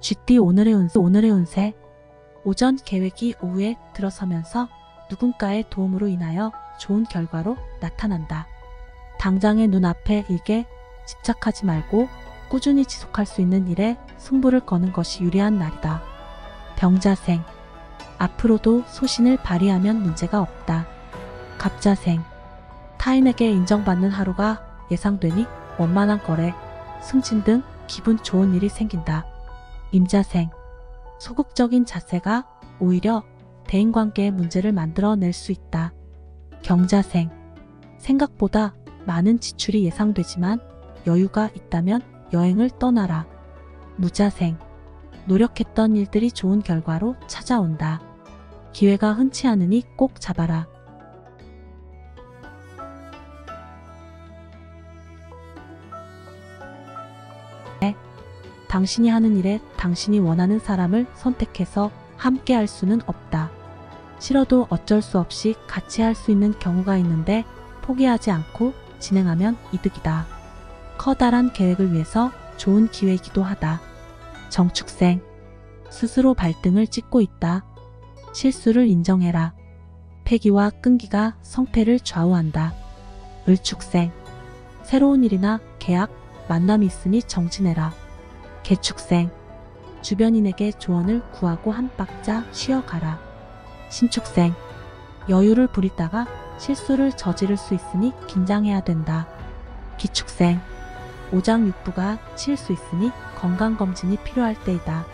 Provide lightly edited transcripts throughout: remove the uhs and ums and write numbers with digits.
GT 오늘의 운세. 오전 계획이 오후에 들어서면서 누군가의 도움으로 인하여 좋은 결과로 나타난다. 당장의 눈앞의 일에 집착하지 말고 꾸준히 지속할 수 있는 일에 승부를 거는 것이 유리한 날이다. 병자생. 앞으로도 소신을 발휘하면 문제가 없다. 갑자생. 타인에게 인정받는 하루가 예상되니 원만한 거래, 승진 등 기분 좋은 일이 생긴다. 임자생. 소극적인 자세가 오히려 대인관계에 문제를 만들어낼 수 있다. 경자생. 생각보다 많은 지출이 예상되지만 여유가 있다면 여행을 떠나라. 무자생. 노력했던 일들이 좋은 결과로 찾아온다. 기회가 흔치 않으니 꼭 잡아라. 당신이 하는 일에 당신이 원하는 사람을 선택해서 함께 할 수는 없다. 싫어도 어쩔 수 없이 같이 할 수 있는 경우가 있는데 포기하지 않고 진행하면 이득이다. 커다란 계획을 위해서 좋은 기회이기도 하다. 정축생. 스스로 발등을 찍고 있다. 실수를 인정해라. 패기와 끈기가 성패를 좌우한다. 을축생. 새로운 일이나 계약, 만남이 있으니 정진해라. 개축생. 주변인에게 조언을 구하고 한 박자 쉬어가라. 신축생. 여유를 부리다가 실수를 저지를 수 있으니 긴장해야 된다. 기축생. 오장육부가 치일 수 있으니 건강검진이 필요할 때이다.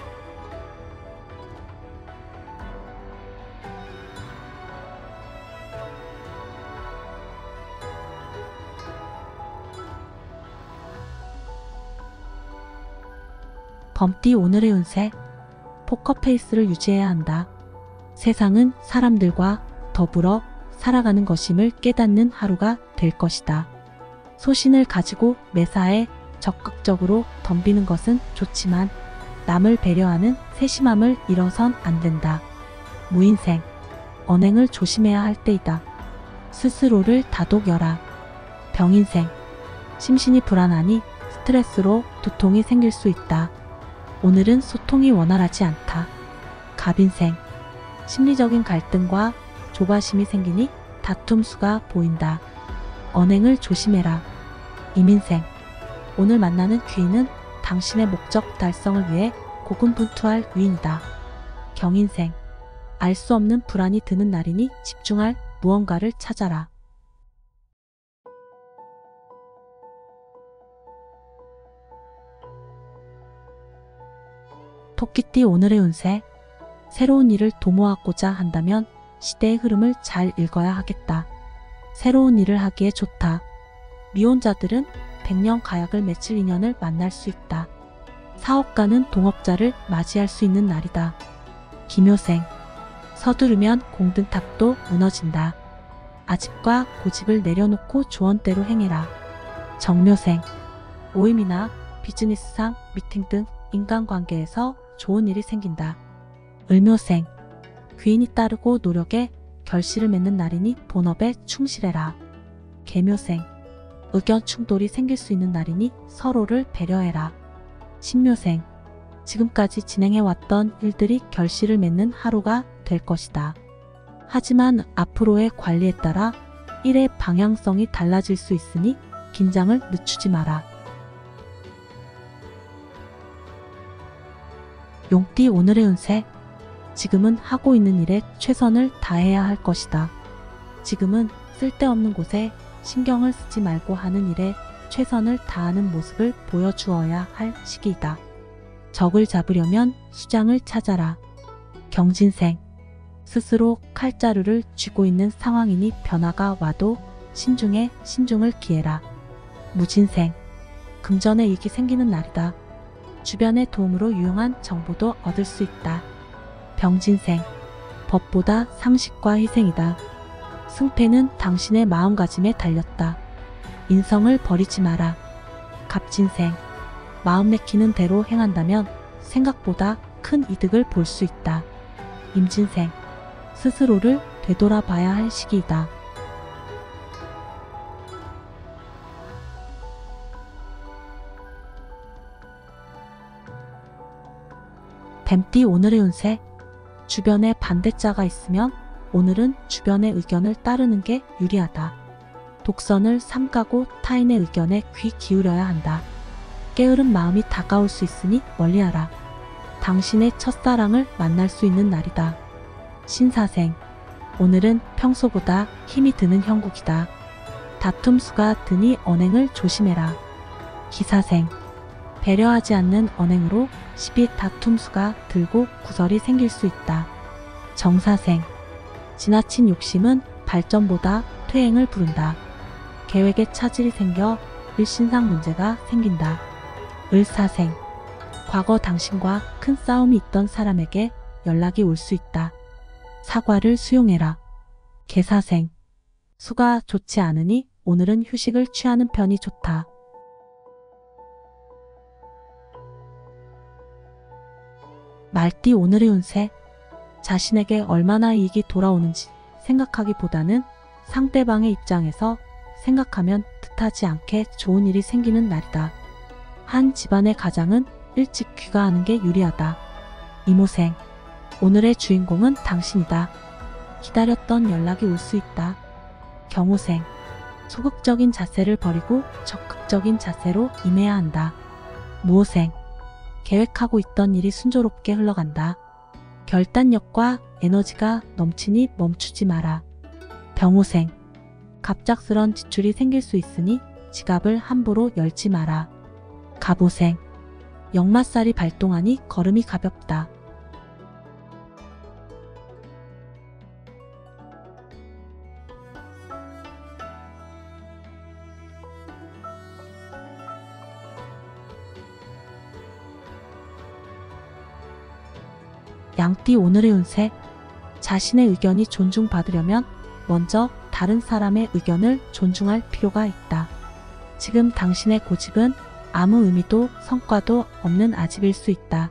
범띠 오늘의 운세. 포커페이스를 유지해야 한다. 세상은 사람들과 더불어 살아가는 것임을 깨닫는 하루가 될 것이다. 소신을 가지고 매사에 적극적으로 덤비는 것은 좋지만 남을 배려하는 세심함을 잃어선 안 된다. 무인생. 언행을 조심해야 할 때이다. 스스로를 다독여라. 병인생. 심신이 불안하니 스트레스로 두통이 생길 수 있다. 오늘은 소통이 원활하지 않다. 갑인생. 심리적인 갈등과 조바심이 생기니 다툼수가 보인다. 언행을 조심해라. 임인생. 오늘 만나는 귀인은 당신의 목적 달성을 위해 고군분투할 위인이다. 경인생. 알 수 없는 불안이 드는 날이니 집중할 무언가를 찾아라. 토끼띠 오늘의 운세. 새로운 일을 도모하고자 한다면 시대의 흐름을 잘 읽어야 하겠다. 새로운 일을 하기에 좋다. 미혼자들은 백년 가약을 맺힐 인연을 만날 수 있다. 사업가는 동업자를 맞이할 수 있는 날이다. 기묘생. 서두르면 공든탑도 무너진다. 아집과 고집을 내려놓고 조언대로 행해라. 정묘생. 모임이나 비즈니스상 미팅 등 인간관계에서 좋은 일이 생긴다. 을묘생. 귀인이 따르고 노력에 결실을 맺는 날이니 본업에 충실해라. 계묘생. 의견 충돌이 생길 수 있는 날이니 서로를 배려해라. 신묘생. 지금까지 진행해왔던 일들이 결실을 맺는 하루가 될 것이다. 하지만 앞으로의 관리에 따라 일의 방향성이 달라질 수 있으니 긴장을 늦추지 마라. 용띠 오늘의 운세. 지금은 하고 있는 일에 최선을 다해야 할 것이다. 지금은 쓸데없는 곳에 신경을 쓰지 말고 하는 일에 최선을 다하는 모습을 보여주어야 할 시기이다. 적을 잡으려면 수장을 찾아라. 경진생. 스스로 칼자루를 쥐고 있는 상황이니 변화가 와도 신중에 신중을 기해라. 무진생. 금전의 이익이 생기는 날이다. 주변의 도움으로 유용한 정보도 얻을 수 있다. 병진생. 법보다 상식과 희생이다. 승패는 당신의 마음가짐에 달렸다. 인성을 버리지 마라. 갑진생. 마음 내키는 대로 행한다면 생각보다 큰 이득을 볼 수 있다. 임진생. 스스로를 되돌아봐야 할 시기이다. 뱀띠 오늘의 운세. 주변에 반대자가 있으면 오늘은 주변의 의견을 따르는 게 유리하다. 독선을 삼가고 타인의 의견에 귀 기울여야 한다. 게으른 마음이 다가올 수 있으니 멀리하라. 당신의 첫사랑을 만날 수 있는 날이다. 신사생. 오늘은 평소보다 힘이 드는 형국이다. 다툼수가 드니 언행을 조심해라. 기사생. 배려하지 않는 언행으로 시비 다툼수가 들고 구설이 생길 수 있다. 정사생. 지나친 욕심은 발전보다 퇴행을 부른다. 계획에 차질이 생겨 일신상 문제가 생긴다. 을사생. 과거 당신과 큰 싸움이 있던 사람에게 연락이 올 수 있다. 사과를 수용해라. 개사생. 수가 좋지 않으니 오늘은 휴식을 취하는 편이 좋다. 말띠 오늘의 운세. 자신에게 얼마나 이익이 돌아오는지 생각하기보다는 상대방의 입장에서 생각하면 뜻하지 않게 좋은 일이 생기는 날이다. 한 집안의 가장은 일찍 귀가하는 게 유리하다. 이모생. 오늘의 주인공은 당신이다. 기다렸던 연락이 올 수 있다. 경우생. 소극적인 자세를 버리고 적극적인 자세로 임해야 한다. 무호생. 계획하고 있던 일이 순조롭게 흘러간다. 결단력과 에너지가 넘치니 멈추지 마라. 병호생. 갑작스런 지출이 생길 수 있으니 지갑을 함부로 열지 마라. 갑오생. 역마살이 발동하니 걸음이 가볍다. 양띠 오늘의 운세. 자신의 의견이 존중받으려면 먼저 다른 사람의 의견을 존중할 필요가 있다. 지금 당신의 고집은 아무 의미도 성과도 없는 아집일 수 있다.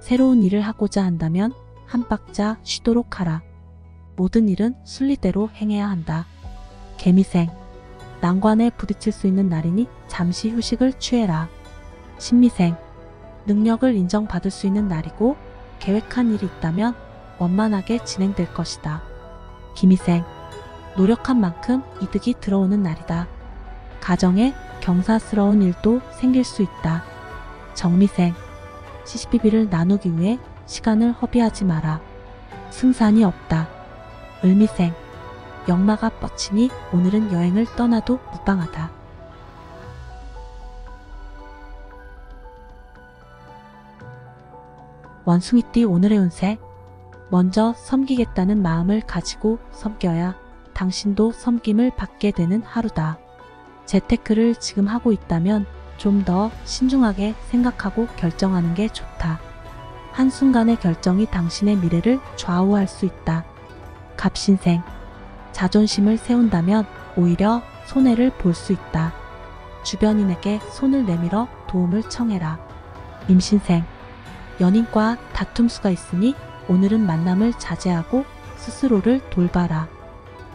새로운 일을 하고자 한다면 한 박자 쉬도록 하라. 모든 일은 순리대로 행해야 한다. 개미생. 난관에 부딪힐 수 있는 날이니 잠시 휴식을 취해라. 신미생. 능력을 인정받을 수 있는 날이고 계획한 일이 있다면 원만하게 진행될 것이다. 기미생. 노력한 만큼 이득이 들어오는 날이다. 가정에 경사스러운 일도 생길 수 있다. 정미생. 시시비비를 나누기 위해 시간을 허비하지 마라. 승산이 없다. 을미생. 역마가 뻗치니 오늘은 여행을 떠나도 무방하다. 원숭이띠 오늘의 운세. 먼저 섬기겠다는 마음을 가지고 섬겨야 당신도 섬김을 받게 되는 하루다. 재테크를 지금 하고 있다면 좀 더 신중하게 생각하고 결정하는 게 좋다. 한순간의 결정이 당신의 미래를 좌우할 수 있다. 갑신생. 자존심을 세운다면 오히려 손해를 볼 수 있다. 주변인에게 손을 내밀어 도움을 청해라. 임신생. 연인과 다툼수가 있으니 오늘은 만남을 자제하고 스스로를 돌봐라.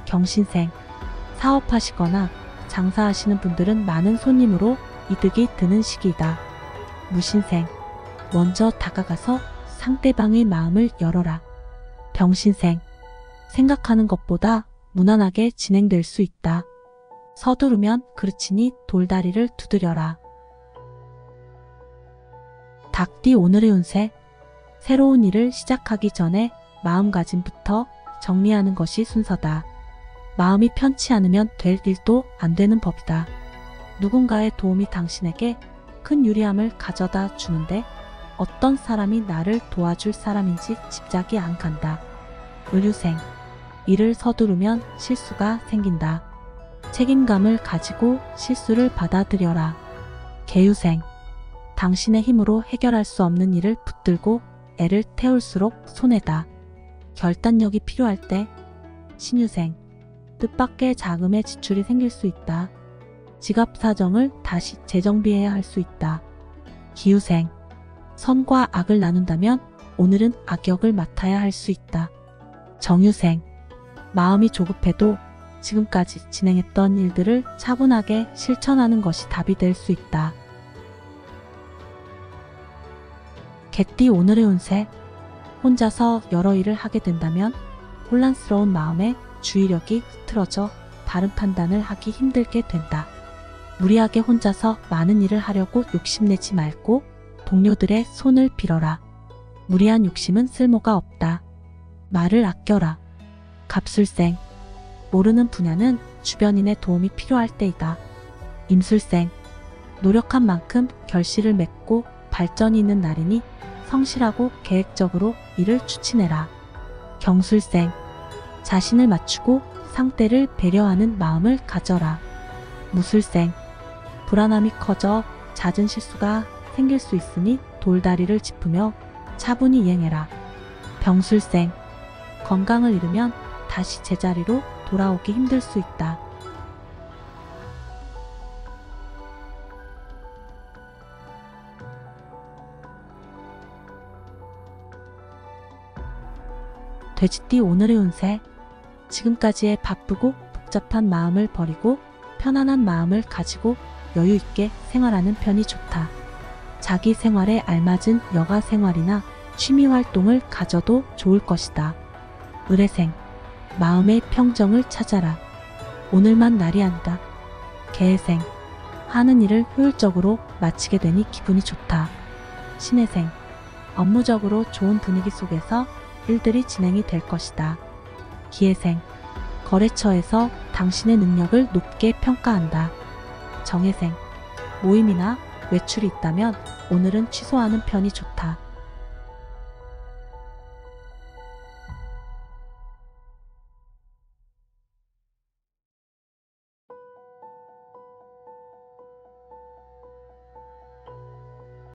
경신생. 사업하시거나 장사하시는 분들은 많은 손님으로 이득이 드는 시기이다. 무신생. 먼저 다가가서 상대방의 마음을 열어라. 병신생. 생각하는 것보다 무난하게 진행될 수 있다. 서두르면 그르치니 돌다리를 두드려라. 닭띠 오늘의 운세. 새로운 일을 시작하기 전에 마음가짐부터 정리하는 것이 순서다. 마음이 편치 않으면 될 일도 안 되는 법이다. 누군가의 도움이 당신에게 큰 유리함을 가져다 주는데 어떤 사람이 나를 도와줄 사람인지 짐작이 안 간다. 을유생. 일을 서두르면 실수가 생긴다. 책임감을 가지고 실수를 받아들여라. 계유생. 당신의 힘으로 해결할 수 없는 일을 붙들고 애를 태울수록 손해다. 결단력이 필요할 때. 신유생. 뜻밖의 자금의 지출이 생길 수 있다. 지갑 사정을 다시 재정비해야 할 수 있다. 기유생. 선과 악을 나눈다면 오늘은 악역을 맡아야 할 수 있다. 정유생. 마음이 조급해도 지금까지 진행했던 일들을 차분하게 실천하는 것이 답이 될 수 있다. 개띠 오늘의 운세. 혼자서 여러 일을 하게 된다면 혼란스러운 마음에 주의력이 흐트러져 바른 판단을 하기 힘들게 된다. 무리하게 혼자서 많은 일을 하려고 욕심내지 말고 동료들의 손을 빌어라. 무리한 욕심은 쓸모가 없다. 말을 아껴라. 갑술생. 모르는 분야는 주변인의 도움이 필요할 때이다. 임술생. 노력한 만큼 결실을 맺고 발전이 있는 날이니 성실하고 계획적으로 일을 추진해라. 경술생. 자신을 맞추고 상대를 배려하는 마음을 가져라. 무술생. 불안함이 커져 잦은 실수가 생길 수 있으니 돌다리를 짚으며 차분히 이행해라. 병술생. 건강을 잃으면 다시 제자리로 돌아오기 힘들 수 있다. 돼지띠 오늘의 운세. 지금까지의 바쁘고 복잡한 마음을 버리고 편안한 마음을 가지고 여유 있게 생활하는 편이 좋다. 자기 생활에 알맞은 여가 생활이나 취미 활동을 가져도 좋을 것이다. 을해생. 마음의 평정을 찾아라. 오늘만 날이 아니다. 개해생. 하는 일을 효율적으로 마치게 되니 기분이 좋다. 신해생. 업무적으로 좋은 분위기 속에서 일들이 진행이 될 것이다. 기해생. 거래처에서 당신의 능력을 높게 평가한다. 정해생. 모임이나 외출이 있다면 오늘은 취소하는 편이 좋다.